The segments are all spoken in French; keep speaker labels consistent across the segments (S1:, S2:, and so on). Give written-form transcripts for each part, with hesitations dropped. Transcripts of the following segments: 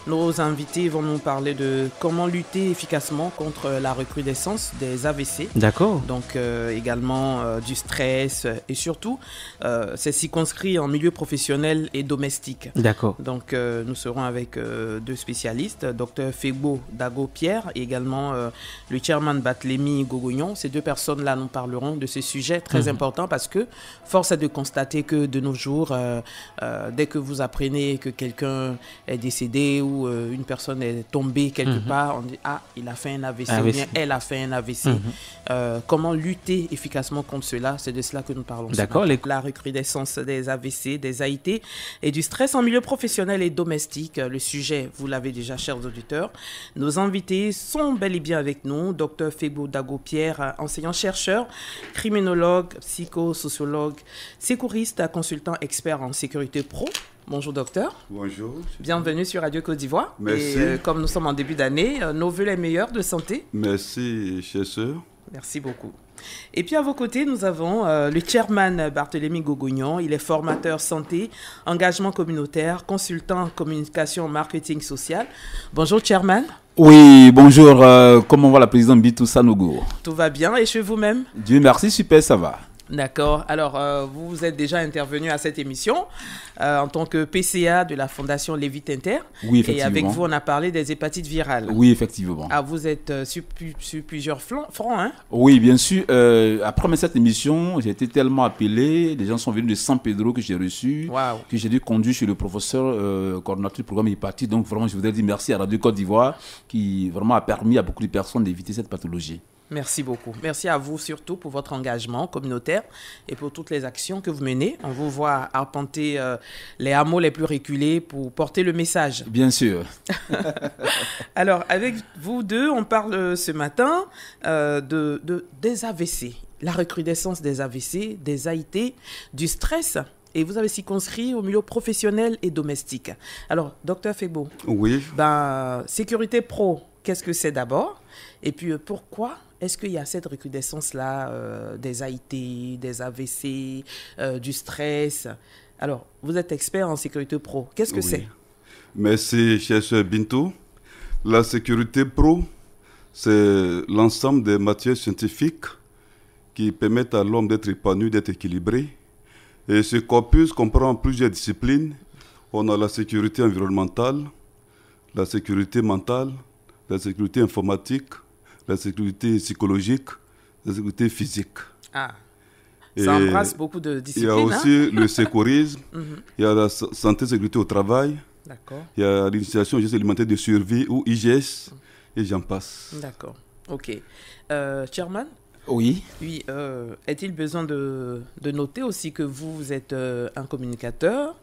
S1: Nos invités vont nous parler de comment lutter efficacement contre la recrudescence des AVC.
S2: D'accord.
S1: Donc également du stress et surtout, c'est circonscrit en milieu professionnel et domestique.
S2: D'accord.
S1: Donc nous serons avec deux spécialistes, Dr Febo Dago-Pierre et également le chairman Barthélémy Gogognon. Ces deux personnes-là nous parleront de ce sujet très important parce que force est de constater que de nos jours, dès que vous apprenez que quelqu'un est décédé ou une personne est tombée quelque part, on dit « Ah, il a fait un AVC, ou bien elle a fait un AVC ». Comment lutter efficacement contre cela? C'est de cela que nous parlons.
S2: D'accord.
S1: La recrudescence des AVC, des AIT et du stress en milieu professionnel et domestique. Le sujet, vous l'avez déjà, chers auditeurs. Nos invités sont bel et bien avec nous. Dr Febo Dago-Pierre, enseignant-chercheur, criminologue, psychosociologue, sécuriste, consultant expert en sécurité pro. Bonjour docteur.
S3: Bonjour.
S1: Bienvenue sur Radio Côte d'Ivoire.
S3: Merci.
S1: Et comme nous sommes en début d'année, nos vœux les meilleurs de santé.
S3: Merci, chère sœur.
S1: Merci beaucoup. Et puis à vos côtés, nous avons le chairman Barthélémy Gogognon. Il est formateur santé, engagement communautaire, consultant communication, marketing social. Bonjour chairman.
S4: Oui, bonjour. Comment va la présidente Bitou Sanogo?
S1: Tout va bien et chez vous-même?
S4: Dieu merci, super, ça va.
S1: D'accord. Alors, vous êtes déjà intervenu à cette émission en tant que PCA de la Fondation Lévite Inter.
S4: Oui, effectivement.
S1: Et avec vous, on a parlé des hépatites virales.
S4: Oui, effectivement.
S1: Ah, vous êtes sur plusieurs fronts, hein?
S4: Oui, bien sûr. Après cette émission, j'ai été tellement appelé. Les gens sont venus de San Pedro que j'ai reçu, que j'ai dû conduire chez le professeur coordonnateur du programme hépatite. Donc, vraiment, je voudrais dire merci à Radio Côte d'Ivoire qui vraiment a permis à beaucoup de personnes d'éviter cette pathologie.
S1: Merci beaucoup. Merci à vous surtout pour votre engagement communautaire et pour toutes les actions que vous menez. On vous voit arpenter les hameaux les plus reculés pour porter le message.
S4: Bien sûr.
S1: Alors, avec vous deux, on parle ce matin des AVC, la recrudescence des AVC, des AIT, du stress. Et vous avez circonscrit au milieu professionnel et domestique. Alors, docteur Febo,
S3: oui.
S1: Sécurité pro, qu'est-ce que c'est d'abord? Et puis, pourquoi est-ce qu'il y a cette recrudescence-là des AIT, des AVC, du stress? Alors, vous êtes expert en sécurité pro. Qu'est-ce que c'est?
S3: Merci, cher Bintou. La sécurité pro, c'est l'ensemble des matières scientifiques qui permettent à l'homme d'être épanoui, d'être équilibré. Et ce corpus comprend plusieurs disciplines. On a la sécurité environnementale, la sécurité mentale, la sécurité informatique, la sécurité psychologique, la sécurité physique.
S1: Ah, ça embrasse beaucoup de disciplines.
S3: Il y a aussi le sécurisme, il y a la santé et sécurité au travail, il y a l'initiation aux gestes alimentaires de survie ou IGS, et j'en passe.
S1: D'accord, ok. Chairman?
S4: Oui.
S1: Oui, est-il besoin de noter aussi que vous êtes un communicateur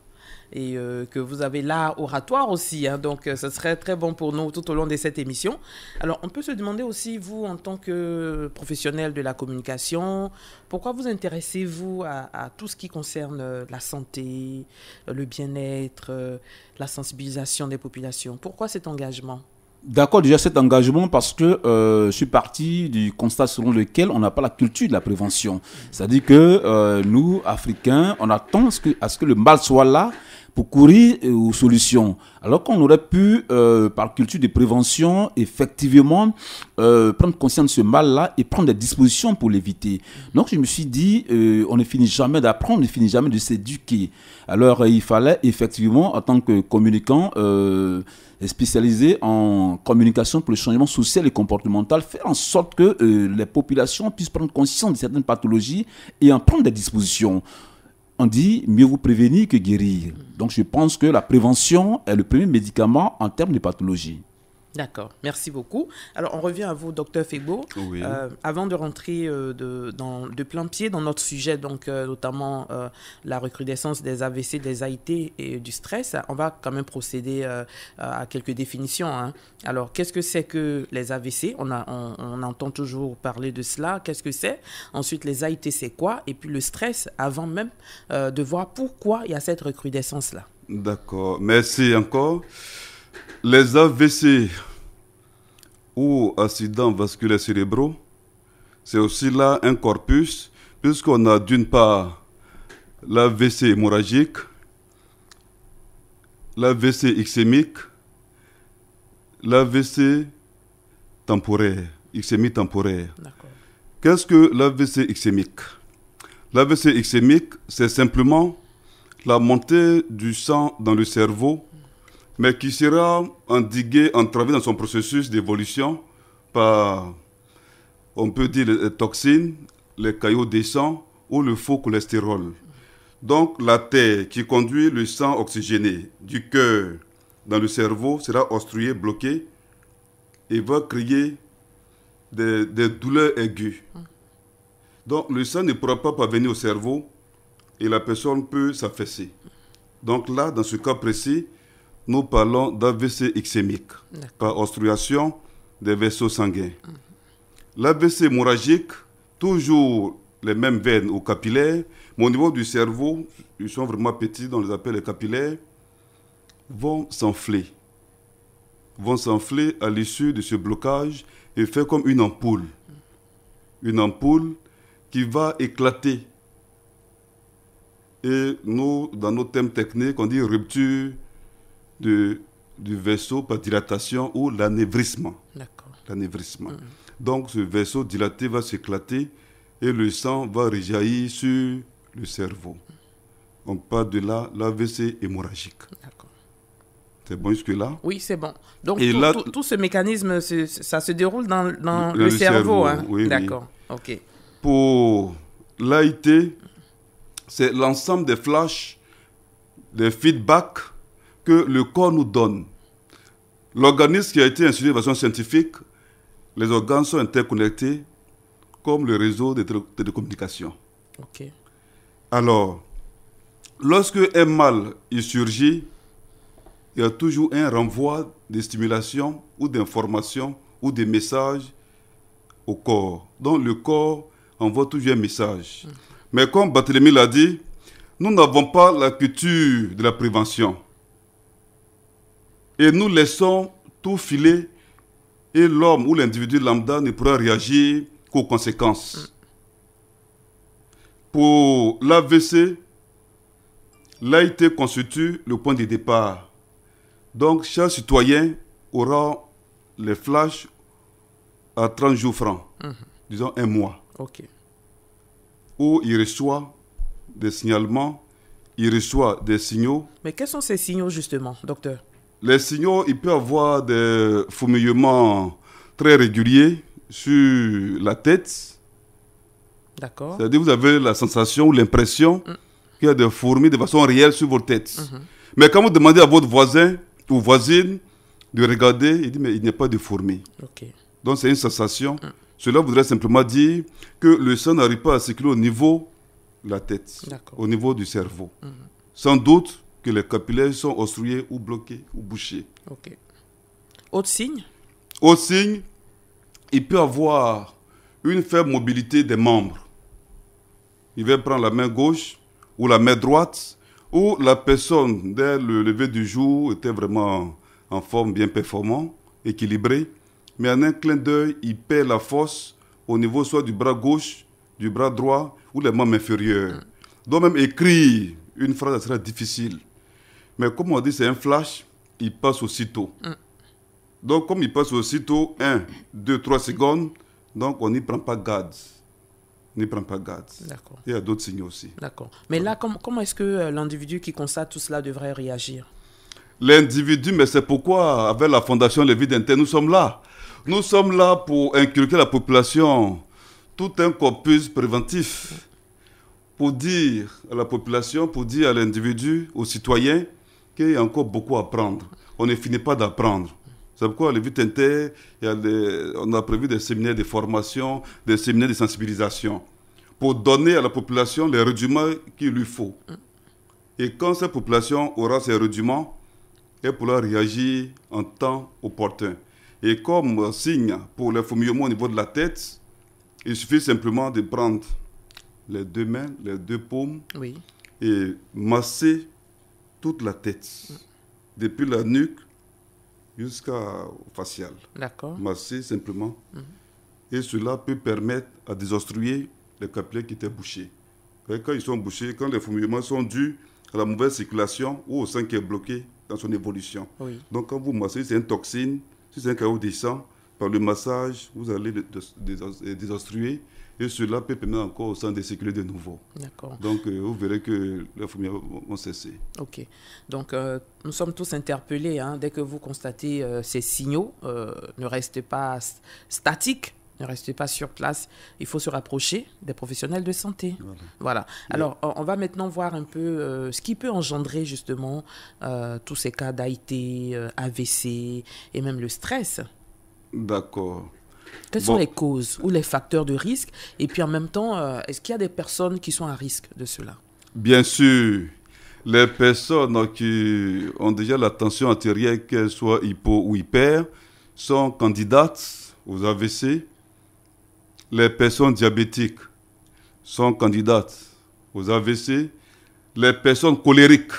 S1: et que vous avez l'art oratoire aussi, hein, donc ce serait très bon pour nous tout au long de cette émission. Alors, on peut se demander aussi, vous, en tant que professionnel de la communication, pourquoi vous intéressez-vous à tout ce qui concerne la santé, le bien-être, la sensibilisation des populations? Pourquoi cet engagement?
S4: D'accord, déjà cet engagement parce que je suis parti du constat selon lequel on n'a pas la culture de la prévention. C'est-à-dire que nous, Africains, on attend à ce que le mal soit là pour courir aux solutions. Alors qu'on aurait pu, par culture de prévention, effectivement, prendre conscience de ce mal-là et prendre des dispositions pour l'éviter. Donc je me suis dit, on ne finit jamais d'apprendre, on ne finit jamais de s'éduquer. Alors il fallait effectivement, en tant que communicant, spécialisé en communication pour le changement social et comportemental, faire en sorte que les populations puissent prendre conscience de certaines pathologies et en prendre des dispositions. On dit mieux vous prévenir que guérir. Donc je pense que la prévention est le premier médicament en termes de pathologie.
S1: D'accord, merci beaucoup. Alors, on revient à vous, docteur Febo.
S3: Oui.
S1: Avant de rentrer de plein pied dans notre sujet, donc notamment la recrudescence des AVC, des AIT et du stress, on va quand même procéder à quelques définitions, hein. Alors, qu'est-ce que c'est que les AVC? On entend toujours parler de cela. Qu'est-ce que c'est? Ensuite, les AIT, c'est quoi? Et puis le stress, avant même de voir pourquoi il y a cette recrudescence-là.
S3: D'accord, merci encore. Les AVC ou accidents vasculaires cérébraux, c'est aussi là un corpus, puisqu'on a d'une part l'AVC hémorragique, l'AVC ischémique, l'AVC temporaire, ischémie temporaire.
S1: D'accord.
S3: Qu'est-ce que l'AVC ischémique? L'AVC ischémique, c'est simplement la montée du sang dans le cerveau, mais qui sera endiguée, entravée dans son processus d'évolution par, on peut dire, les toxines, les caillots des sangs ou le faux cholestérol. Donc, l'artère qui conduit le sang oxygéné du cœur dans le cerveau sera obstruée, bloquée, et va créer des douleurs aiguës. Donc, le sang ne pourra pas parvenir au cerveau et la personne peut s'affaisser. Donc là, dans ce cas précis, nous parlons d'AVC ischémique par obstruction des vaisseaux sanguins. L'AVC hémorragique, toujours les mêmes veines ou capillaires, mais au niveau du cerveau, ils sont vraiment petits, on les appelle les capillaires, vont s'enfler à l'issue de ce blocage et faire comme une ampoule. Une ampoule qui va éclater. Et nous, dans nos thèmes techniques, on dit rupture du vaisseau par dilatation ou l'anévrisme.
S1: D'accord.
S3: L'anévrisme. Donc ce vaisseau dilaté va s'éclater et le sang va rejaillir sur le cerveau. On parle de là l'AVC hémorragique.
S1: D'accord.
S3: C'est bon jusque-là?
S1: Oui, c'est bon. Donc
S3: Et
S1: tout ce mécanisme, ça se déroule dans le cerveau. Hein?
S3: Oui,
S1: d'accord.
S3: Oui.
S1: Ok.
S3: Pour l'AIT, c'est l'ensemble des flashs, des feedbacks que le corps nous donne. L'organisme qui a été institué de façon scientifique, les organes sont interconnectés comme le réseau de télécommunications.
S1: Ok.
S3: Alors, lorsque un mal il surgit, il y a toujours un renvoi de stimulation ou d'information ou de messages au corps. Donc le corps envoie toujours un message. Mais comme Barthélemy l'a dit, nous n'avons pas la culture de la prévention. Et nous laissons tout filer et l'homme ou l'individu lambda ne pourra réagir qu'aux conséquences. Pour l'AVC, l'AIT constitue le point de départ. Donc chaque citoyen aura les flashs à 30 jours francs, disons un mois.
S1: Ok.
S3: Où il reçoit des signalements, il reçoit des signaux.
S1: Mais quels sont ces signaux justement, docteur?
S3: Les signaux, il peut y avoir des fourmillements très réguliers sur la tête.
S1: D'accord.
S3: C'est-à-dire que vous avez la sensation ou l'impression qu'il y a des fourmis de façon réelle sur votre tête. Mais quand vous demandez à votre voisin ou voisine de regarder, il dit mais il n'y a pas de fourmis.
S1: Ok.
S3: Donc c'est une sensation. Cela voudrait simplement dire que le sang n'arrive pas à circuler au niveau de la tête, au niveau du cerveau. Sans doute que les capillaires sont obstrués ou bloqués ou bouchés.
S1: Ok. Autre signe?
S3: Autre signe, il peut avoir une faible mobilité des membres. Il va prendre la main gauche ou la main droite, ou la personne, dès le lever du jour, était vraiment en forme, bien performant, équilibrée. Mais en un clin d'œil, il perd la force au niveau soit du bras gauche, du bras droit ou les membres inférieurs. Donc même écrire une phrase sera difficile. Mais comme on dit, c'est un flash, il passe aussitôt. Donc comme il passe aussitôt, 1, 2, 3 secondes, donc on n'y prend pas garde. On n'y prend pas garde.
S1: D'accord.
S3: Il y a d'autres signaux aussi.
S1: D'accord. Mais là, comment est-ce que l'individu qui constate tout cela devrait réagir?
S3: L'individu, mais c'est pourquoi, avec la Fondation Lévi d'Inter, nous sommes là. Nous sommes là pour inculquer à la population tout un corpus préventif, pour dire à la population, pour dire à l'individu, aux citoyens, qu'il y a encore beaucoup à apprendre. On ne finit pas d'apprendre. C'est pourquoi à Lévi d'Inter, on a prévu des séminaires de formation, des séminaires de sensibilisation, pour donner à la population les rudiments qu'il lui faut. Et quand cette population aura ces rudiments, elle pourra réagir en temps opportun. Et comme signe pour les fourmillements au niveau de la tête, il suffit simplement de prendre les deux mains, les deux paumes, et masser toute la tête, depuis la nuque jusqu'au facial.
S1: D'accord.
S3: Masser simplement. Et cela peut permettre à désobstruer les capillaires qui étaient bouchés. Et quand ils sont bouchés, quand les fourmillements sont dus à la mauvaise circulation ou au sang qui est bloqué dans son évolution. Donc quand vous massez, c'est une toxine Si c'est un caillot descend, par le massage, vous allez désobstruer et cela peut permettre encore au sang de circuler de nouveau.
S1: D'accord.
S3: Donc, vous verrez que les fourmilières vont cesser.
S1: Ok. Donc, nous sommes tous interpellés. Hein, dès que vous constatez ces signaux, ne restez pas statiques. Ne restez pas sur place. Il faut se rapprocher des professionnels de santé. Voilà. Alors, on va maintenant voir un peu ce qui peut engendrer justement tous ces cas d'AIT, AVC et même le stress.
S3: D'accord.
S1: Quelles sont les causes ou les facteurs de risque? Et puis en même temps, est-ce qu'il y a des personnes qui sont à risque de cela?
S3: Bien sûr. Les personnes qui ont déjà la tension artérielle, qu'elles soient hypo ou hyper, sont candidates aux AVC. Les personnes diabétiques sont candidates aux AVC. Les personnes colériques,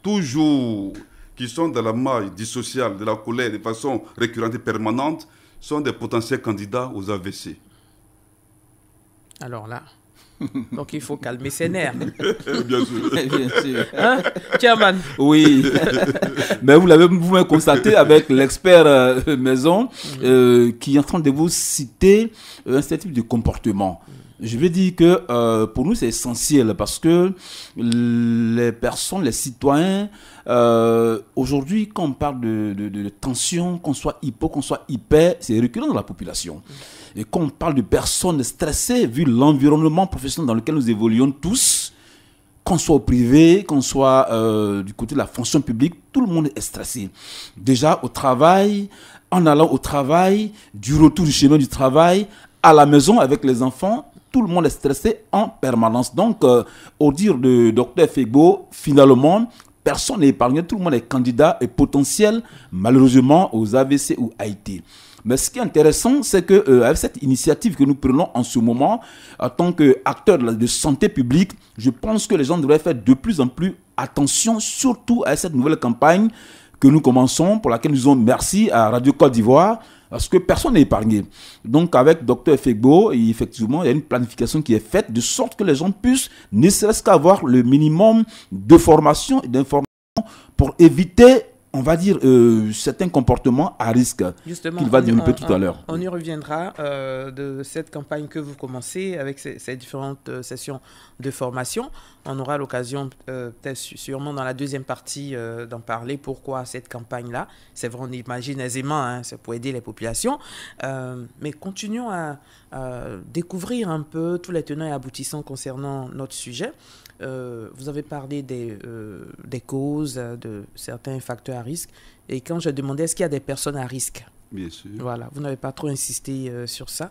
S3: toujours, qui sont dans la maille dissociale de la colère de façon récurrente et permanente, sont des potentiels candidats aux AVC.
S1: Alors là, donc il faut calmer ses nerfs.
S3: Bien sûr.
S4: Bien sûr.
S1: Hein, Chairman?
S4: Oui, mais vous l'avez vous-même constaté avec l'expert maison qui est en train de vous citer un certain type de comportement. Je veux dire que pour nous c'est essentiel parce que les personnes, les citoyens, aujourd'hui quand on parle de tension, qu'on soit hypo, qu'on soit hyper, c'est récurrent dans la population. Et quand on parle de personnes stressées, vu l'environnement professionnel dans lequel nous évoluons tous, qu'on soit au privé, qu'on soit du côté de la fonction publique, tout le monde est stressé. Déjà au travail, en allant au travail, du retour du chemin du travail, à la maison avec les enfants, tout le monde est stressé en permanence. Donc, au dire de Dr Fegbo, finalement, personne n'est épargné, tout le monde est candidat et potentiel, malheureusement, aux AVC ou AIT. Mais ce qui est intéressant, c'est qu'avec cette initiative que nous prenons en ce moment, en tant qu'acteurs de santé publique, je pense que les gens devraient faire de plus en plus attention, surtout à cette nouvelle campagne que nous commençons, pour laquelle nous disons merci à Radio Côte d'Ivoire, parce que personne n'est épargné. Donc avec Dr Fegbo, effectivement, il y a une planification qui est faite, de sorte que les gens puissent, ne serait-ce qu'avoir le minimum de formation et d'information pour éviter, on va dire, certains comportements à risque qu'il va développer tout à l'heure.
S1: On y reviendra de cette campagne que vous commencez avec ces différentes sessions de formation. On aura l'occasion, peut-être sûrement dans la deuxième partie, d'en parler. Pourquoi cette campagne-là? C'est vrai, on imagine aisément, hein, c'est pour aider les populations. Mais continuons à découvrir un peu tous les tenants et aboutissants concernant notre sujet. Vous avez parlé des causes, de certains facteurs à risque. Et quand je demandais, est-ce qu'il y a des personnes à risque?
S3: Bien sûr.
S1: Voilà, vous n'avez pas trop insisté sur ça.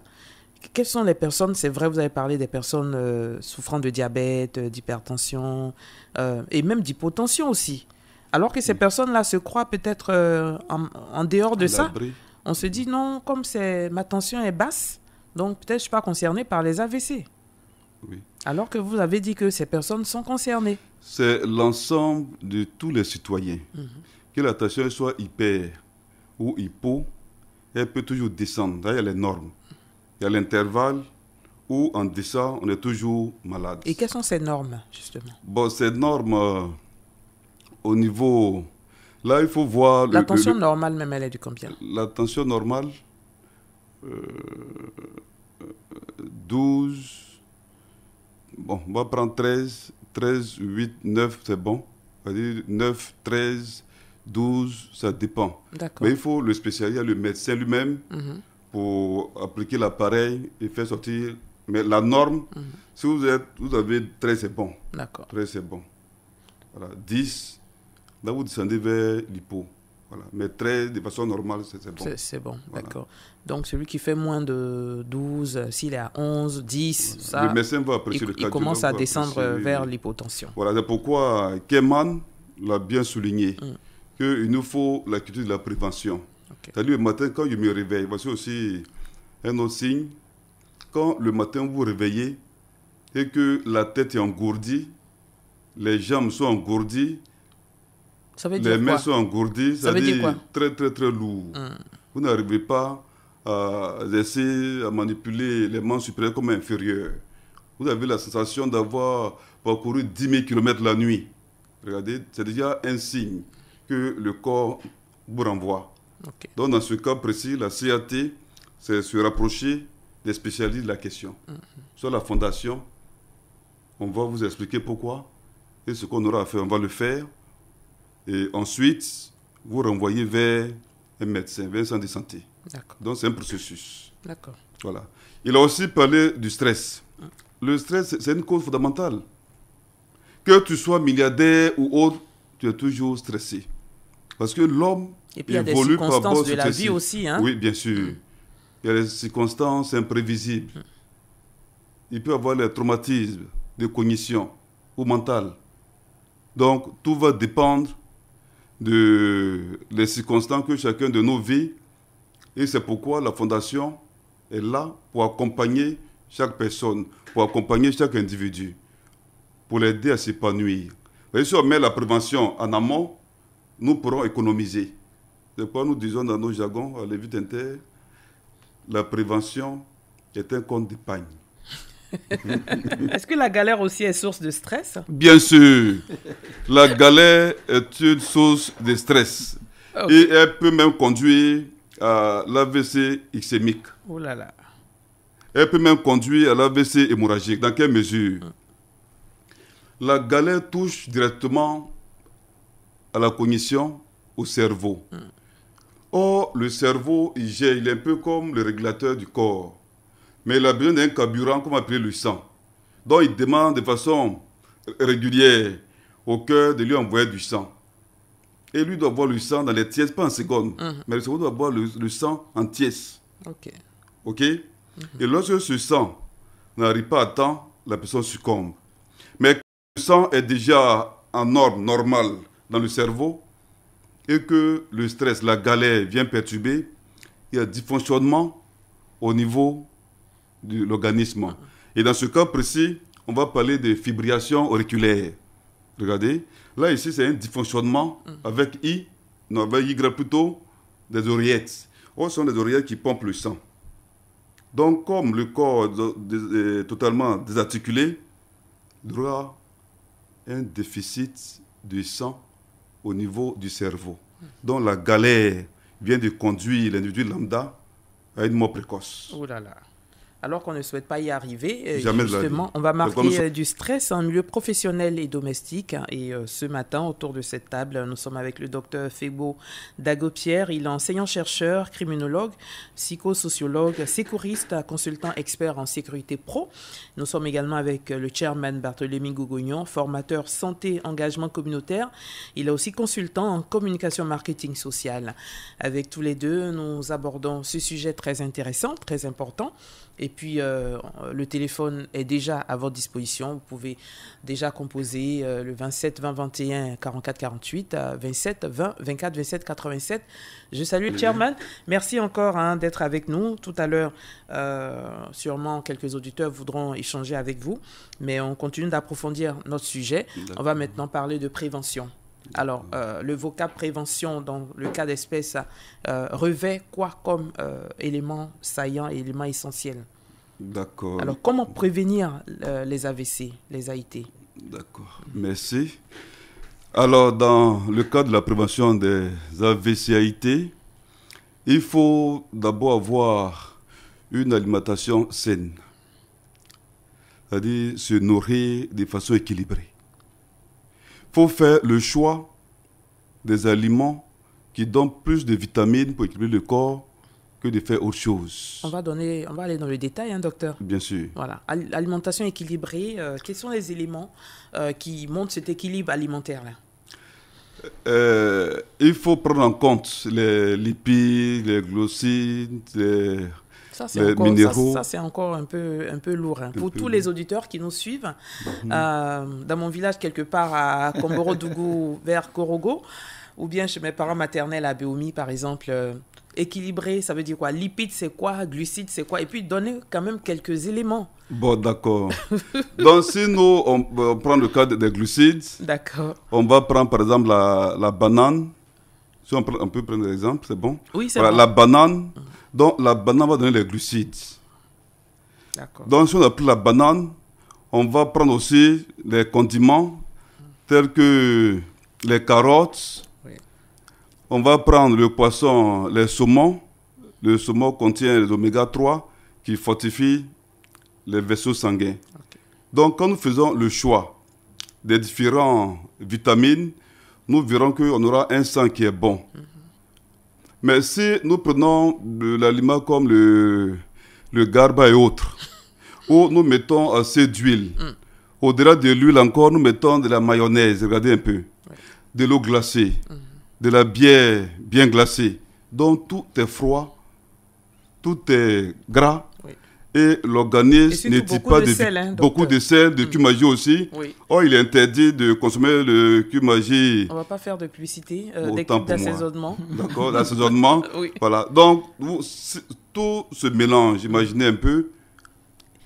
S1: Quelles sont les personnes? C'est vrai, vous avez parlé des personnes souffrant de diabète, d'hypertension et même d'hypotension aussi. Alors que ces personnes-là se croient peut-être en dehors de ça. On se dit non, comme ma tension est basse, donc peut-être je ne suis pas concerné par les AVC.
S3: Oui.
S1: Alors que vous avez dit que ces personnes sont concernées.
S3: C'est l'ensemble de tous les citoyens. Que la tension soit hyper ou hypo, elle peut toujours descendre. Là, il y a les normes. Il y a l'intervalle où en descend, on est toujours malade.
S1: Et quelles sont ces normes, justement?
S3: Bon, ces normes, au niveau... Là, il faut voir...
S1: La tension normale, même, elle est de combien?
S3: La tension normale, 12... Bon, on va prendre 13, 8, 9, c'est bon. C'est-à-dire 9, 13, 12, ça dépend. Mais il faut le spécialiste, le médecin lui-même, pour appliquer l'appareil et faire sortir. Mais la norme, si vous avez 13, c'est bon.
S1: D'accord.
S3: 13, c'est bon. Voilà. 10, là vous descendez vers l'hypo. Voilà. Mais 13, de façon normale, c'est bon.
S1: C'est bon,
S3: voilà.
S1: D'accord. Donc celui qui fait moins de 12, s'il est à 11, 10, voilà. Ça,
S3: le médecin va apprécier le cardiologue.
S1: Il commence à descendre vers l'hypotension.
S3: Voilà, c'est pourquoi Keman l'a bien souligné, qu'il nous faut la culture de la prévention. C'est-à-dire le matin, quand je me réveille, voici aussi un autre signe. Quand le matin vous vous réveillez et que la tête est engourdie, les jambes sont engourdies,
S1: ça veut dire
S3: les mains sont engourdies,
S1: ça veut dire quoi?
S3: Très très très lourd. Vous n'arrivez pas à essayer à manipuler les membres supérieurs comme inférieurs. Vous avez la sensation d'avoir parcouru 10 000 km la nuit. Regardez, c'est déjà un signe que le corps vous renvoie.
S1: Ok.
S3: Donc, dans ce cas précis, la CAT, c'est se rapprocher des spécialistes de la question. Sur la fondation, on va vous expliquer pourquoi et ce qu'on aura à faire, on va le faire. Et ensuite, vous renvoyez vers un médecin, vers un centre de santé.
S1: D'accord.
S3: Donc, c'est un processus.
S1: D'accord.
S3: Voilà. Il a aussi parlé du stress. Le stress, c'est une cause fondamentale. Que tu sois milliardaire ou autre, tu es toujours stressé. Parce que l'homme
S1: Et puis il y a des
S3: évolue par
S1: circonstances
S3: rapport
S1: de la
S3: successif.
S1: vie aussi. Hein?
S3: Oui, bien sûr. Il y a des circonstances imprévisibles. Il peut y avoir les traumatismes de cognition ou mental. Donc, tout va dépendre des circonstances que chacun de nous vit. Et c'est pourquoi la Fondation est là pour accompagner chaque personne, pour accompagner chaque individu, pour l'aider à s'épanouir. Et si on met la prévention en amont, nous pourrons économiser. C'est pourquoi nous disons dans nos jargons, à l'Évite Inter, la prévention est un compte d'épargne.
S1: Est-ce que la galère aussi est source de stress?
S3: Bien sûr, la galère est une source de stress.
S1: Okay.
S3: Et elle peut même conduire à l'AVC ischémique.
S1: Oh là là.
S3: Elle peut même conduire à l'AVC hémorragique. Dans quelle mesure? La galère touche directement à la cognition, au cerveau. Or, le cerveau, il gère, il est un peu comme le régulateur du corps. Mais il a besoin d'un carburant, comme appelé le sang. Donc, il demande de façon régulière au cœur de lui envoyer du sang. Et lui doit avoir le sang dans les tièces, pas en secondes. Mais le cerveau doit avoir le sang en tièces.
S1: Ok.
S3: OK? Et lorsque ce sang n'arrive pas à temps, la personne succombe. Mais quand le sang est déjà en norme normale dans le cerveau et que le stress, la galère vient perturber, il y a dysfonctionnement au niveau de l'organisme. Et dans ce cas précis, on va parler de fibrillation auriculaire. Regardez, là ici c'est un dysfonctionnement avec avec Y plutôt, des oreillettes. Ce sont des oreillettes qui pompent le sang. Donc comme le corps est totalement désarticulé, il y aura un déficit de sang au niveau du cerveau. Donc la galère vient de conduire l'individu lambda à une mort précoce.
S1: Oh là là. Alors qu'on ne souhaite pas y arriver,
S3: Jamais
S1: justement, on va marquer du stress en milieu professionnel et domestique. Et ce matin, autour de cette table, nous sommes avec le docteur Fegbo Dago-Pierre. Il est enseignant-chercheur, criminologue, psychosociologue, sécuriste, consultant expert en sécurité pro. Nous sommes également avec le chairman Barthélemy Gougounion, formateur santé, engagement communautaire. Il est aussi consultant en communication marketing social. Avec tous les deux, nous abordons ce sujet très intéressant, très important. Et puis, le téléphone est déjà à votre disposition. Vous pouvez déjà composer le 27 20 21 44 48, 27 20 24 27 87. Je salue le chairman. Merci encore d'être avec nous. Tout à l'heure, sûrement quelques auditeurs voudront échanger avec vous. Mais on continue d'approfondir notre sujet. On va maintenant parler de prévention. Alors, le vocable prévention, dans le cas d'espèce, revêt quoi comme élément saillant et élément essentiel?
S3: D'accord.
S1: Alors, comment prévenir les AVC, les AIT?
S3: D'accord, merci. Alors, dans le cas de la prévention des AVC-AIT, il faut d'abord avoir une alimentation saine, c'est-à-dire se nourrir de façon équilibrée. Il faut faire le choix des aliments qui donnent plus de vitamines pour équilibrer le corps que de faire autre chose.
S1: On va aller dans le détail, docteur.
S3: Bien sûr.
S1: Voilà. Alimentation équilibrée, quels sont les éléments qui montrent cet équilibre alimentaire-là?
S3: Il faut prendre en compte les lipides, les glucides, les minéraux.
S1: Ça, c'est encore un peu lourd. Pour tous les auditeurs qui nous suivent, dans mon village, quelque part à Komboro-Dougou, vers Korogo, ou bien chez mes parents maternels à Béomi, par exemple, équilibré, ça veut dire quoi? Lipides, c'est quoi? Glucides, c'est quoi? Et puis, donner quand même quelques éléments.
S3: Bon, d'accord. Donc, si nous, on prend le cas des glucides, on va prendre, par exemple, la banane. Si on peut prendre l'exemple, c'est bon?
S1: Oui, c'est
S3: bon. La banane. Donc, la banane va donner les glucides.
S1: D'accord.
S3: Donc, si on a pris la banane, on va prendre aussi les condiments tels que les carottes, On va prendre le poisson, les saumons. Le saumon contient les oméga 3 qui fortifient les vaisseaux sanguins. Okay. Donc, quand nous faisons le choix des différentes vitamines, nous verrons qu'on aura un sang qui est bon. Mais si nous prenons de l'aliment comme le garba et autres, où nous mettons assez d'huile, au-delà de l'huile encore, nous mettons de la mayonnaise, regardez un peu, de l'eau glacée, de la bière bien glacée. Donc tout est froid, tout est gras. Et l'organisme ne tire pas beaucoup de sel, de cumagie aussi. Oui. Or, il est interdit de consommer le cumagie.
S1: On ne va pas faire de publicité, d'équipe d'assaisonnement.
S3: D'accord, l'assaisonnement. Oui. Voilà. Donc, tout se mélange, imaginez un peu.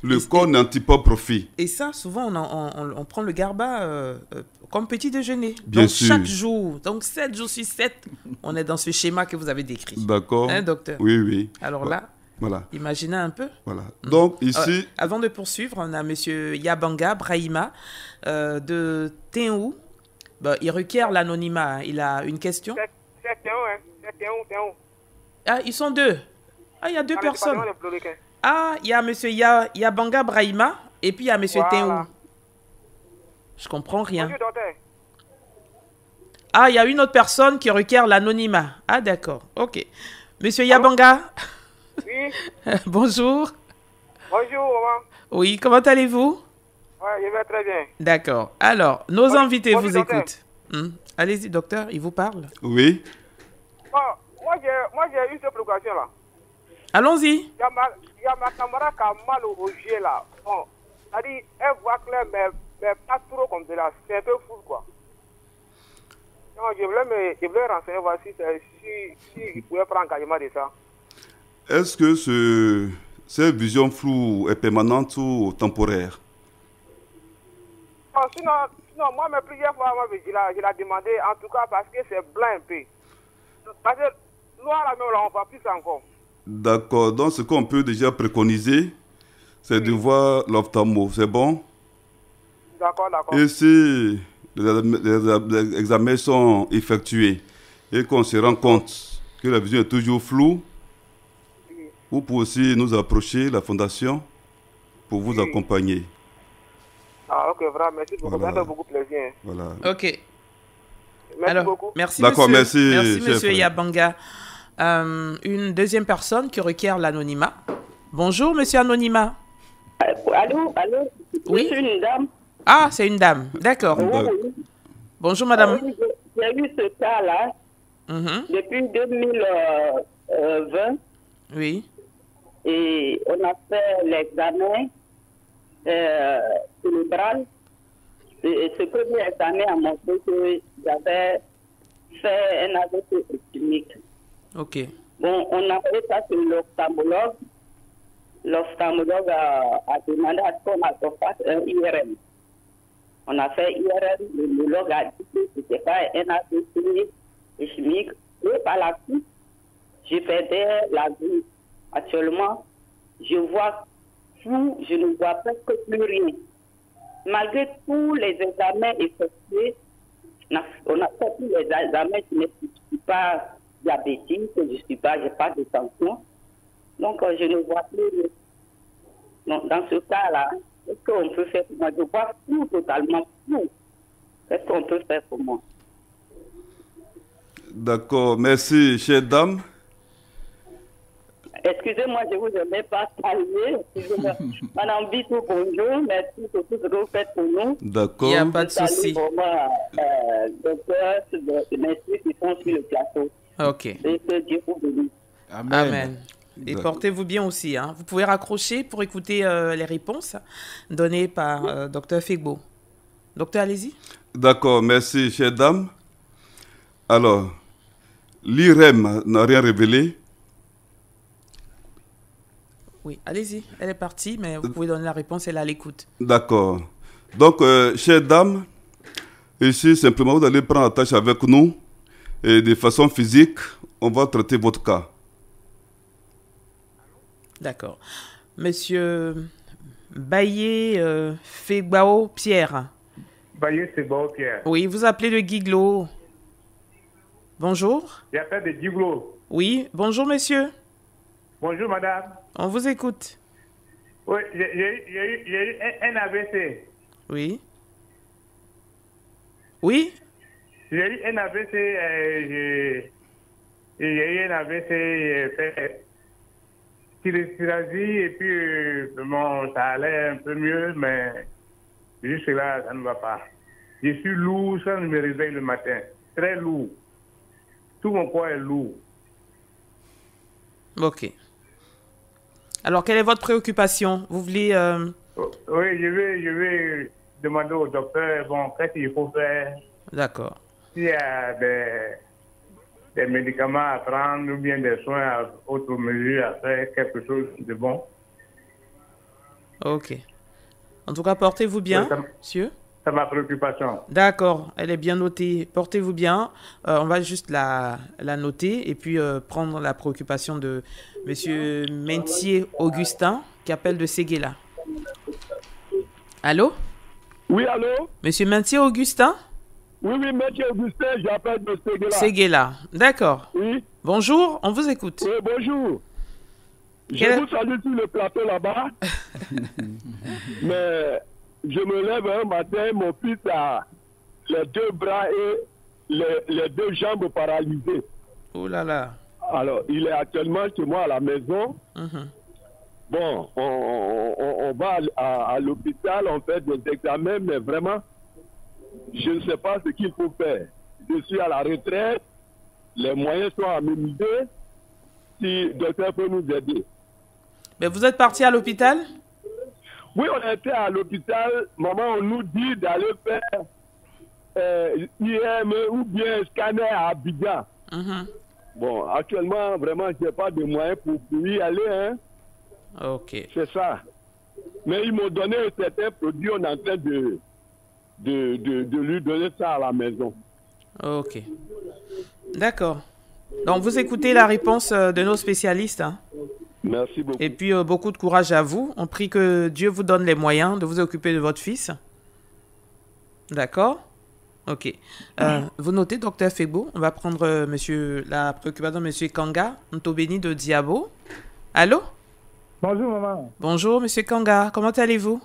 S3: Le corps n'en tire pas profit.
S1: Et ça, souvent, on prend le garba comme petit déjeuner.
S3: Bien
S1: donc,
S3: sûr.
S1: Chaque jour, donc 7 jours sur 7, on est dans ce schéma que vous avez décrit.
S3: D'accord.
S1: Hein, docteur?
S3: Oui, oui.
S1: Alors là...
S3: Voilà.
S1: Imaginez un peu.
S3: Voilà. Donc ici...
S1: avant de poursuivre, on a M. Yabanga Brahima de Téou. Bon, il requiert l'anonymat. Il a une question.
S2: C'est Téou.
S1: Ah, ils sont deux. Ah, il y a deux personnes. Ah, il y a M. Yabanga Brahima et puis il y a M. Téou. Je comprends rien.
S2: Bonjour, docteur.
S1: Ah, il y a une autre personne qui requiert l'anonymat. Ah, d'accord. Ok. Monsieur Yabanga.
S2: Oui.
S1: Bonjour.
S2: Bonjour, maman.
S1: Oui, comment allez-vous?
S2: Oui, je vais très bien.
S1: D'accord. Alors, nos invités vous écoutent. Allez-y, docteur, il vous parle.
S3: Oui.
S2: Bon, moi, j'ai eu cette préoccupation là.
S1: Allons-y.
S2: Il y a ma camarade qui a mal au yeux là. Bon, c'est-à-dire, elle voit clair, mais pas trop comme de là. C'est un peu fou, quoi. Non, je voulais renseigner, voir si il pouvait prendre engagement de ça.
S3: Est-ce que cette vision floue est permanente ou temporaire?
S2: Non, sinon moi, mais plusieurs fois, je l'ai demandé, en tout cas, parce que c'est blanc un peu. Parce que noir, là, on ne voit plus encore.
S3: D'accord. Donc, ce qu'on peut déjà préconiser, c'est de voir l'ophtalmo. C'est bon?
S2: D'accord.
S3: Et si les examens sont effectués et qu'on se rend compte que la vision est toujours floue, vous pouvez aussi nous approcher, la fondation, pour vous accompagner.
S2: Ah, ok, vraiment, merci beaucoup. Ça fait beaucoup plaisir.
S3: Voilà.
S1: Ok.
S2: Merci beaucoup.
S1: Merci,
S3: d'accord,
S1: monsieur.
S3: merci
S1: Monsieur Yabanga. Une deuxième personne qui requiert l'anonymat. Bonjour, monsieur Anonymat.
S5: Allô?
S1: Oui.
S5: C'est une dame.
S1: Ah, c'est une dame. D'accord.
S5: Oui.
S1: Bonjour, madame.
S5: J'ai eu ce cas-là depuis 2020.
S1: Oui.
S5: Et on a fait l'examen cérébral. Et ce premier examen a montré que j'avais fait un AVC ischémique.
S1: Ok.
S5: Bon, on a fait ça sur l'ophtalmologue. L'ophtalmologue a demandé à ce qu'on fasse un IRM. On a fait IRM, le neurologue a dit que ce n'était pas un AVC ischémique. Et par la suite, je perdais la vue. Actuellement, je vois flou, je ne vois presque plus rien. Malgré tous les examens effectués, on a fait tous les examens, je ne suis pas diabétique, je n'ai pas de tension. Donc, je ne vois plus rien. Donc, dans ce cas-là, qu'est-ce qu'on peut faire pour moi? Je vois flou, totalement flou. Qu'est-ce qu'on peut faire pour moi?
S3: D'accord, merci, chère dame.
S5: Excusez-moi, je ne vous ai pas salué. Excusez-moi. Madame Bitou, bonjour. Merci pour tout ce que vous faites pour nous.
S3: D'accord.
S1: Il n'y a pas de souci.
S5: Docteur, merci qui sont sur le plateau.
S1: Ok.
S5: Et que Dieu vous bénisse.
S1: Amen. Et portez-vous bien aussi. Hein. Vous pouvez raccrocher pour écouter les réponses données par docteur Fegbo. Docteur, allez-y.
S3: D'accord, merci, chère dame. Alors, l'IRM n'a rien révélé.
S1: Oui, allez-y. Elle est partie, mais vous pouvez donner la réponse. Elle est à l'écoute.
S3: D'accord. Donc, chère dame, ici, simplement, vous allez prendre la tâche avec nous. Et de façon physique, on va traiter votre cas.
S1: D'accord. Monsieur Baye Fegbao Pierre.
S2: Baye Fegbao Pierre.
S1: Oui, vous appelez le Guiglo. Bonjour.
S6: J'appelle de Diglo.
S1: Oui, bonjour monsieur.
S6: Bonjour madame.
S1: On vous écoute.
S6: Oui, j'ai eu un AVC.
S1: Oui. Oui.
S6: J'ai eu un AVC, j'ai eu un AVC, j'ai fait kinésithérapie et puis bon, ça allait un peu mieux, mais juste là, ça ne va pas. Je suis lourd, ça me réveille le matin, très lourd. Tout mon corps est lourd.
S1: Ok. Alors, quelle est votre préoccupation? Vous voulez...
S6: Oui, je vais demander au docteur, bon, qu'est-ce qu'il faut faire?
S1: D'accord.
S6: S'il y a des médicaments à prendre ou bien des soins à autre mesure à faire, quelque chose de bon.
S1: Ok. En tout cas, portez-vous bien,
S6: Oui,
S1: monsieur.
S6: C'est ma préoccupation.
S1: D'accord, elle est bien notée. Portez-vous bien. On va juste la noter et puis prendre la préoccupation de monsieur Mentier Augustin qui appelle de Séguéla. Allô?
S7: Oui, allô?
S1: Monsieur Mentier Augustin?
S7: Oui, Mentier Augustin, j'appelle de Séguéla.
S1: Séguéla, d'accord.
S7: Oui.
S1: Bonjour, on vous écoute.
S7: Oui, bonjour. Je vous salue sur le plateau là-bas. Mais je me lève un matin, mon fils a les deux bras et les deux jambes paralysées.
S1: Oh là là.
S7: Alors, il est actuellement chez moi à la maison. Bon, on va à l'hôpital, on fait des examens, mais vraiment, je ne sais pas ce qu'il faut faire. Je suis à la retraite, les moyens sont aménagés. Si le docteur peut nous aider.
S1: Mais vous êtes parti à l'hôpital?
S7: Oui, on était à l'hôpital. Maman, on nous dit d'aller faire IM ou bien scanner à Abidjan. Bon, actuellement, vraiment, je n'ai pas de moyens pour y aller. Hein.
S1: Ok.
S7: C'est ça. Mais ils m'ont donné un certain produit, on est en train de lui donner ça à la maison.
S1: Ok. D'accord. Donc, vous écoutez la réponse de nos spécialistes. Hein.
S7: Merci beaucoup.
S1: Et puis, beaucoup de courage à vous. On prie que Dieu vous donne les moyens de vous occuper de votre fils. D'accord? Ok. Vous notez, docteur Fegbo. On va prendre la préoccupation de monsieur Kanga, Ntobeni de Diabo. Allô?
S8: Bonjour, maman.
S1: Bonjour, monsieur Kanga. Comment allez-vous?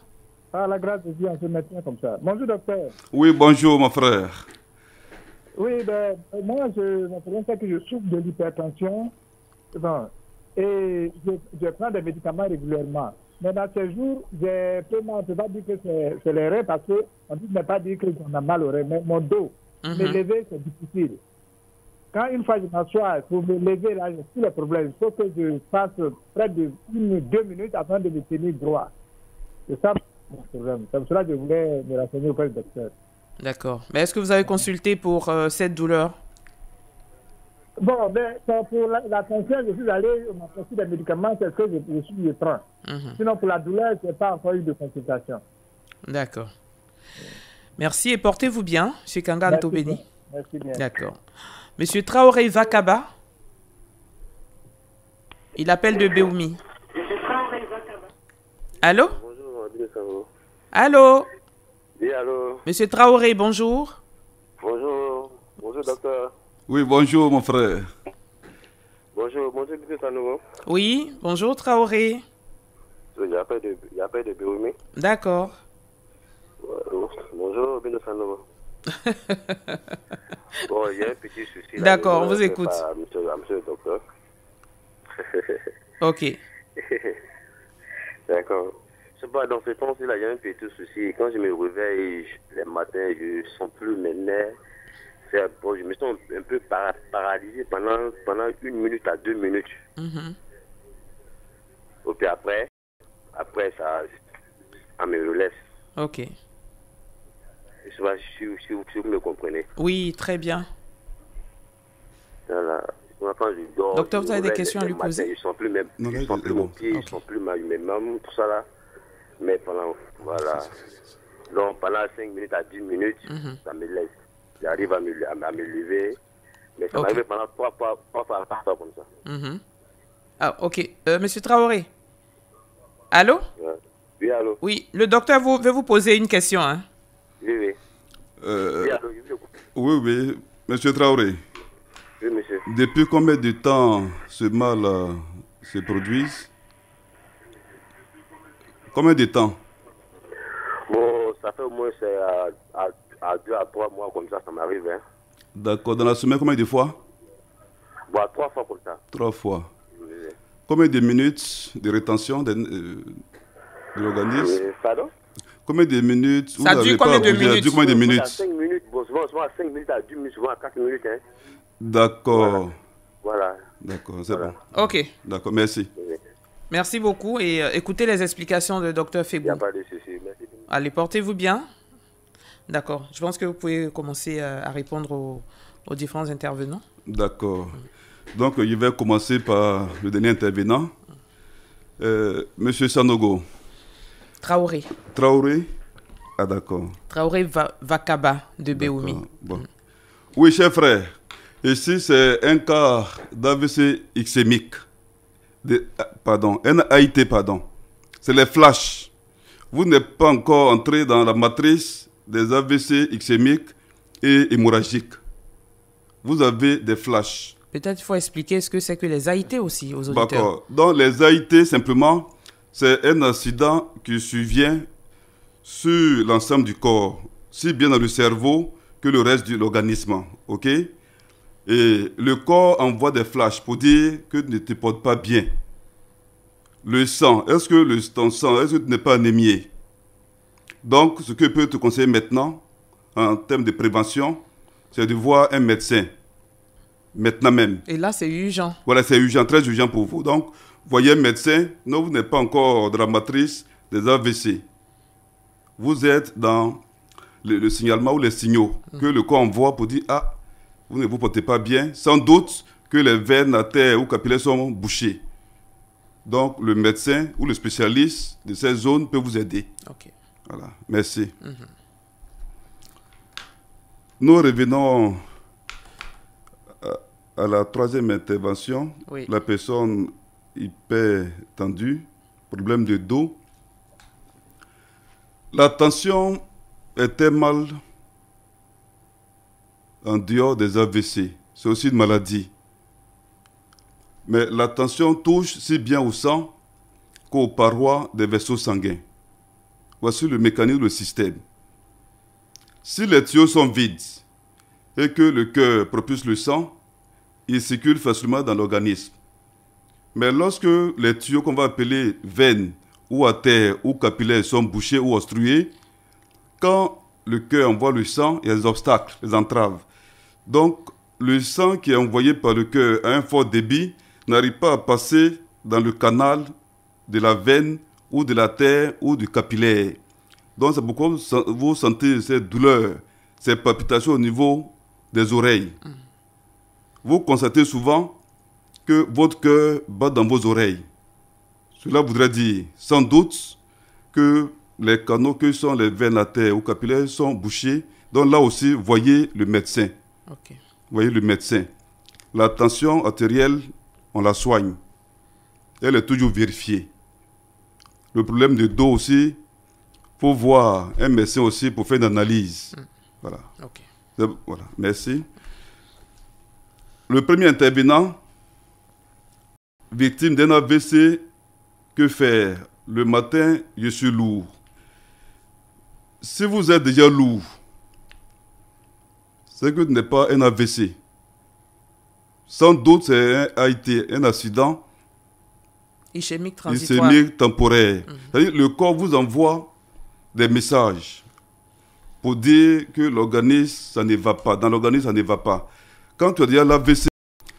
S8: Ah, la grâce de Dieu, on se maintient comme ça. Bonjour, docteur.
S3: Oui, bonjour, mon frère.
S8: Oui, ben, moi, mon problème, c'est que je souffre de l'hypertension. Bon, et je prends des médicaments régulièrement. Mais dans ces jours, j'ai peu mal. On ne peut pas dire que c'est les reins parce qu'on ne peut pas dire qu'on a mal aux reins. Mais mon dos, me lever, c'est difficile. Quand une fois je m'assois, pour me lever, là, j'ai tous les problèmes. Il faut que je fasse près de 2 minutes afin de me tenir droit. C'est ça mon problème. C'est pour cela que je voulais me renseigner auprès du docteur.
S1: D'accord. Mais est-ce que vous avez consulté pour cette douleur?
S8: Bon, mais pour la tension, je suis allé, on m'a prescrit des médicaments, c'est ce que je prends. Sinon, pour la douleur, je n'ai pas encore eu de consultation.
S1: D'accord. Merci et portez-vous bien, M. Kanga Ntobeni.
S8: Merci bien.
S1: D'accord. Monsieur Traoré Vakaba, il appelle de Béoumi. Allô?
S9: Bonjour,
S1: allô?
S9: Oui, allô?
S1: Monsieur Traoré, bonjour.
S9: Bonjour. Bonjour, docteur.
S3: Oui, bonjour, mon frère.
S9: Bonjour, bonjour, monsieur Sanogo.
S1: Oui, bonjour, Traoré.
S9: Il y a pas de Béoumi.
S1: D'accord.
S9: Bonjour, monsieur Sanogo. Bon, il y a un petit souci.
S1: D'accord, on vous écoute.
S9: Monsieur le docteur.
S1: Ok.
S9: D'accord. Je sais pas, dans ce temps-ci, il y a un petit souci. Quand je me réveille les matins, je sens plus mes nerfs. Bon, je me sens un peu paralysé pendant 1 minute à 2 minutes. Et puis après ça me relève.
S1: Ok.
S9: Je sais pas si vous me comprenez.
S1: Oui, très bien.
S9: Voilà. Quand je dors,
S1: docteur, vous avez des questions à lui poser?
S9: Je ne sens plus mon pied, je ne sens plus mes mains, tout ça là. Mais voilà. Donc pendant 5 minutes à 10 minutes, ça me laisse. J'arrive à me lever. Mais ça m'arrive pendant 3 fois comme ça.
S1: Ah, ok. Monsieur Traoré. Allô?
S9: Oui, allô?
S1: Oui, le docteur veut vous poser une question. Hein?
S9: Oui.
S3: Oui, monsieur Traoré. Depuis combien de temps ce mal se produit? Combien de temps?
S9: Bon, ça fait au moins à 2 à 3 mois comme ça m'arrive. Hein.
S3: D'accord. Dans la semaine, combien de fois?
S9: Bon, 3 fois comme ça.
S3: 3 fois.
S9: Oui.
S3: Combien de minutes de rétention de l'organisme?
S9: Pardon?
S3: Combien de minutes?
S1: Ça dure combien de minutes?
S3: Ça dure combien de minutes?
S9: À 5 minutes, bon, souvent à 5 minutes, à 10 minutes, souvent à 4 minutes. Hein.
S3: D'accord.
S9: Voilà.
S3: D'accord, c'est bon.
S1: Ok.
S3: D'accord, merci.
S1: Merci beaucoup et écoutez les explications de Dr
S9: Il
S1: Fegbou.
S9: n'y a pas de souci. Merci.
S1: Allez, portez-vous bien. D'accord. Je pense que vous pouvez commencer à répondre aux différents intervenants.
S3: D'accord. Donc, je vais commencer par le dernier intervenant. Monsieur Sanogo.
S1: Traoré.
S3: Traoré? Ah, d'accord.
S1: Traoré Vakaba de Béoumi.
S3: Bon. Oui, cher frère. Ici, c'est un cas d'AVC ischémique. Un AIT, pardon. C'est les flashs. Vous n'êtes pas encore entré dans la matrice des AVC ischémiques et hémorragiques. Vous avez des flashs.
S1: Peut-être il faut expliquer ce que c'est que les AIT aussi aux auditeurs.
S3: D'accord. Donc, les AIT, simplement, c'est un accident qui survient sur l'ensemble du corps, si bien dans le cerveau que le reste de l'organisme. OK? Et le corps envoie des flashs pour dire que tu ne te portes pas bien. Le sang, est-ce que ton sang, est-ce que tu n'es pas anémié? Donc, ce que je peux te conseiller maintenant, en termes de prévention, c'est de voir un médecin. Maintenant même.
S1: Et là, c'est urgent.
S3: Voilà, c'est urgent, très urgent pour vous. Donc, voyez un médecin. Non, vous n'êtes pas encore dans la matrice des AVC. Vous êtes dans le signalement ou les signaux que le corps envoie pour dire « Ah, vous ne vous portez pas bien ». Sans doute que les veines, artères ou capillaires sont bouchées. Donc, le médecin ou le spécialiste de ces zones peut vous aider.
S1: Ok.
S3: Voilà, merci. Nous revenons à la troisième intervention.
S1: Oui.
S3: La personne hyper tendue, problème de dos. La tension était mal en dehors des AVC. C'est aussi une maladie. Mais la tension touche si bien au sang qu'aux parois des vaisseaux sanguins. Voici le mécanisme, le système. Si les tuyaux sont vides et que le cœur propulse le sang, il circule facilement dans l'organisme. Mais lorsque les tuyaux qu'on va appeler veines ou artères ou capillaires sont bouchés ou obstrués, quand le cœur envoie le sang, il y a des obstacles, des entraves. Donc, le sang qui est envoyé par le cœur à un fort débit n'arrive pas à passer dans le canal de la veine ou de l'artère ou du capillaire. Donc, c'est pourquoi vous sentez ces douleurs, ces palpitations au niveau des oreilles. Vous constatez souvent que votre cœur bat dans vos oreilles. Cela voudrait dire, sans doute, que les canaux que sont les veines, artères ou capillaires sont bouchés. Donc là aussi, voyez le médecin.
S1: Ok.
S3: Voyez le médecin. La tension artérielle, on la soigne. Elle est toujours vérifiée. Le problème de dos aussi, il faut voir un médecin aussi pour faire une analyse. Voilà.
S1: Ok.
S3: Voilà. Merci. Le premier intervenant, victime d'un AVC, que faire? Le matin, je suis lourd. Si vous êtes déjà lourd, c'est que ce n'est pas un AVC. Sans doute, c'est un AIT, un accident
S1: Ischémique transitoire.
S3: ischémique temporaire. C'est-à-dire le corps vous envoie des messages pour dire que l'organisme, ça ne va pas. Dans l'organisme, ça ne va pas. Quand tu as déjà l'AVC,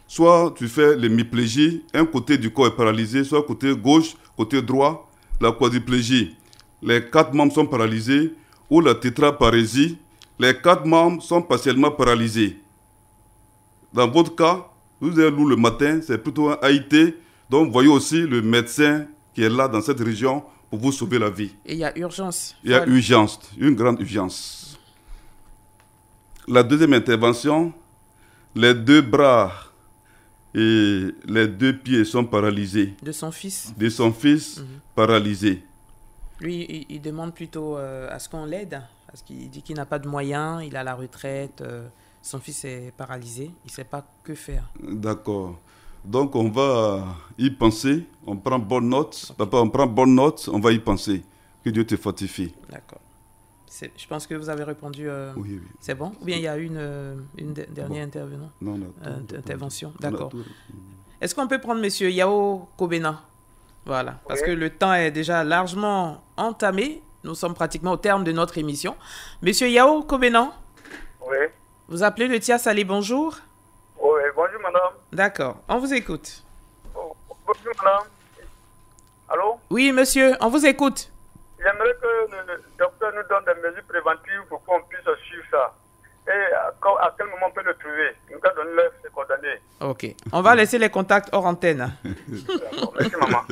S3: soit tu fais l'hémiplégie, un côté du corps est paralysé, soit côté gauche, côté droit, la quadriplégie. Les 4 membres sont paralysés, ou la tétraparésie, les 4 membres sont partiellement paralysés. Dans votre cas, vous êtes lourd le matin, c'est plutôt un AIT, donc voyez aussi le médecin qui est là dans cette région pour vous sauver la vie.
S1: Et il y a urgence.
S3: Il y a urgence, une grande urgence. La deuxième intervention, les 2 bras et les 2 pieds sont paralysés.
S1: De son fils.
S3: De son fils paralysé.
S1: Lui, il demande plutôt à ce qu'on l'aide, parce qu'il dit qu'il n'a pas de moyens, il a la retraite. Son fils est paralysé, il ne sait pas que faire.
S3: D'accord. Donc, on va y penser. On prend bonne note. Papa, on prend bonne note. On va y penser. Que Dieu te fortifie.
S1: D'accord. Je pense que vous avez répondu.
S3: Oui.
S1: C'est bon? Ou bien il y a une dernière intervenant?
S3: Non.
S1: Intervention. D'accord. Est-ce qu'on peut prendre monsieur Yao Kobena? Voilà. Parce que le temps est déjà largement entamé. Nous sommes pratiquement au terme de notre émission. Monsieur Yao Kobena?
S2: Oui.
S1: Vous appelez le Tia Salé, bonjour.
S2: Oui, bonjour madame.
S1: D'accord, on vous écoute.
S2: Bonjour madame. Allô?
S1: Oui monsieur, on vous écoute.
S2: J'aimerais que le docteur nous donne des mesures préventives pour qu'on puisse suivre ça. Et à quel moment on peut le trouver? Il nous a donné ses coordonnées.
S1: Ok, on va laisser les contacts hors antenne.
S2: Merci maman.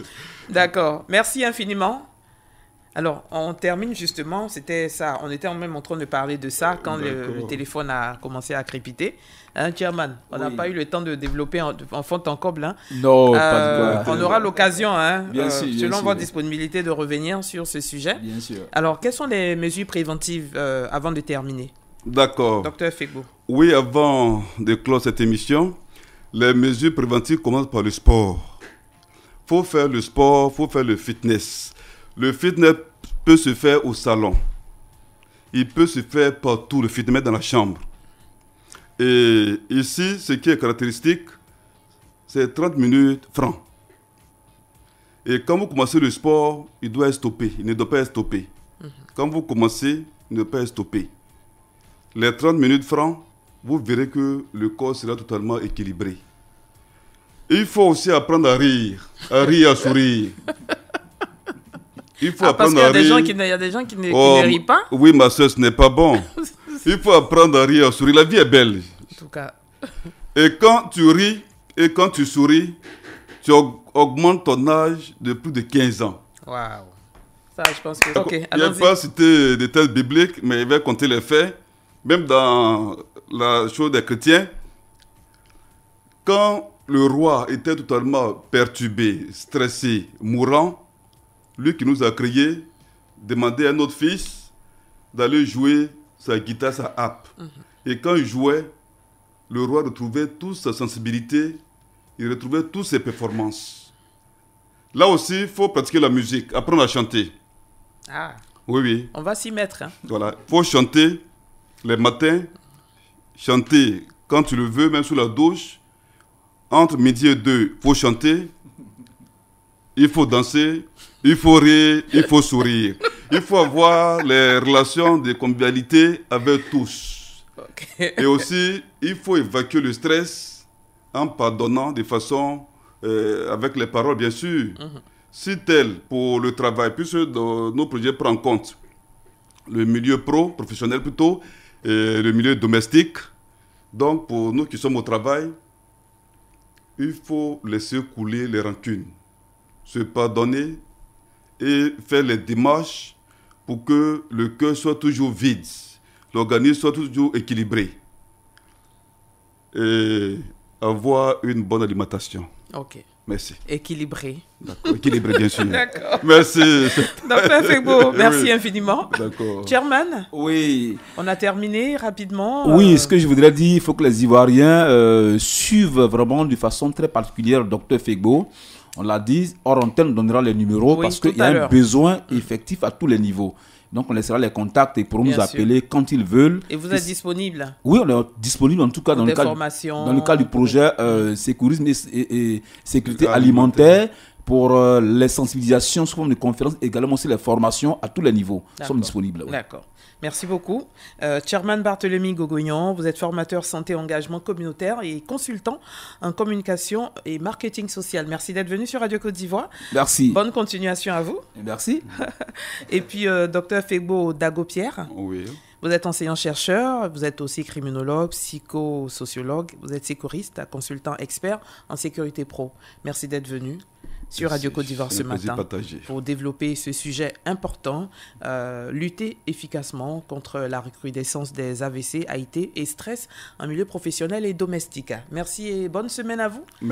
S1: D'accord, merci infiniment. Alors, on termine justement, c'était ça, on était même en train de parler de ça quand le téléphone a commencé à crépiter. Hein, Chairman, on n'a pas eu le temps de développer en fond en comble. Hein.
S4: Non, pas du tout.
S1: On aura l'occasion, hein,
S4: selon
S1: votre disponibilité, de revenir sur ce sujet.
S4: Bien sûr.
S1: Alors, quelles sont les mesures préventives avant de terminer?
S3: D'accord.
S1: Docteur Fegbo.
S3: Oui, avant de clore cette émission, les mesures préventives commencent par le sport. Il faut faire le sport, il faut faire le fitness. Le fitness peut se faire au salon. Il peut se faire partout, le fitness dans la chambre. Et ici, ce qui est caractéristique, c'est 30 minutes francs. Et quand vous commencez le sport, il doit être stoppé. Il ne doit pas être stoppé. Quand vous commencez, il ne doit pas être stoppé. Les 30 minutes francs, vous verrez que le corps sera totalement équilibré. Il faut aussi apprendre à rire, à sourire. Il faut apprendre
S1: parce qu'il y
S3: à rire.
S1: Il y a des gens qui ne rient pas.
S3: Oui, ma soeur, ce n'est pas bon. Il faut apprendre à rire, à sourire. La vie est belle.
S1: En tout cas.
S3: Et quand tu ris et quand tu souris, tu augmentes ton âge de plus de 15 ans.
S1: Waouh. Ça, je pense que... Ok,
S3: il n'y a pas cité des textes bibliques, mais il va compter les faits. Même dans la chose des chrétiens, quand le roi était totalement perturbé, stressé, mourant, lui qui nous a créés demandait à notre fils d'aller jouer sa guitare, sa harpe. Et quand il jouait, le roi retrouvait toute sa sensibilité, il retrouvait toutes ses performances. Là aussi, il faut pratiquer la musique, apprendre à chanter.
S1: Ah.
S3: Oui.
S1: On va s'y mettre. Hein.
S3: Voilà. Il faut chanter les matins, chanter quand tu le veux, même sous la douche. Entre midi et 2, il faut chanter. Il faut danser. Il faut rire, il faut sourire. Il faut avoir les relations de convivialité avec tous. Okay. Et aussi, il faut évacuer le stress en pardonnant de façon, avec les paroles bien sûr. Si tel pour le travail, puisque nos projets prennent en compte le milieu professionnel plutôt, et le milieu domestique. Donc pour nous qui sommes au travail, il faut laisser couler les rancunes, se pardonner, et faire les démarches pour que le cœur soit toujours vide, l'organisme soit toujours équilibré et avoir une bonne alimentation.
S1: Ok.
S3: Merci.
S1: Équilibré.
S3: D'accord, équilibré bien sûr.
S1: D'accord.
S3: Merci.
S1: Docteur Fegbo, merci infiniment.
S3: D'accord.
S1: Chairman.
S4: Oui.
S1: On a terminé rapidement.
S4: Oui, ce que je voudrais dire, il faut que les Ivoiriens suivent vraiment de façon très particulière le docteur Fegbo. On l'a dit, hors antenne, on donnera les numéros parce qu'il y a un besoin effectif à tous les niveaux. Donc, on laissera les contacts et pourront nous appeler quand ils veulent.
S1: Et vous êtes disponible?
S4: Oui, on est disponible en tout cas dans le cadre du projet sécurisme et sécurité alimentaire pour les sensibilisations sous forme de conférences, également aussi les formations à tous les niveaux. Nous sommes disponibles. Oui.
S1: D'accord. Merci beaucoup. Chairman Barthélemy Gogognon, vous êtes formateur santé engagement communautaire et consultant en communication et marketing social. Merci d'être venu sur Radio Côte d'Ivoire.
S4: Merci.
S1: Bonne continuation à vous.
S4: Merci.
S1: Et puis, docteur Fegbo Dago-Pierre.
S3: Oui.
S1: Vous êtes enseignant-chercheur, vous êtes aussi criminologue, psychosociologue, vous êtes sécuriste, consultant expert en sécurité pro. Merci d'être venu sur Radio Côte d'Ivoire ce matin pour développer ce sujet important, lutter efficacement contre la recrudescence des AVC, AIT et stress en milieu professionnel et domestique. Merci et bonne semaine à vous.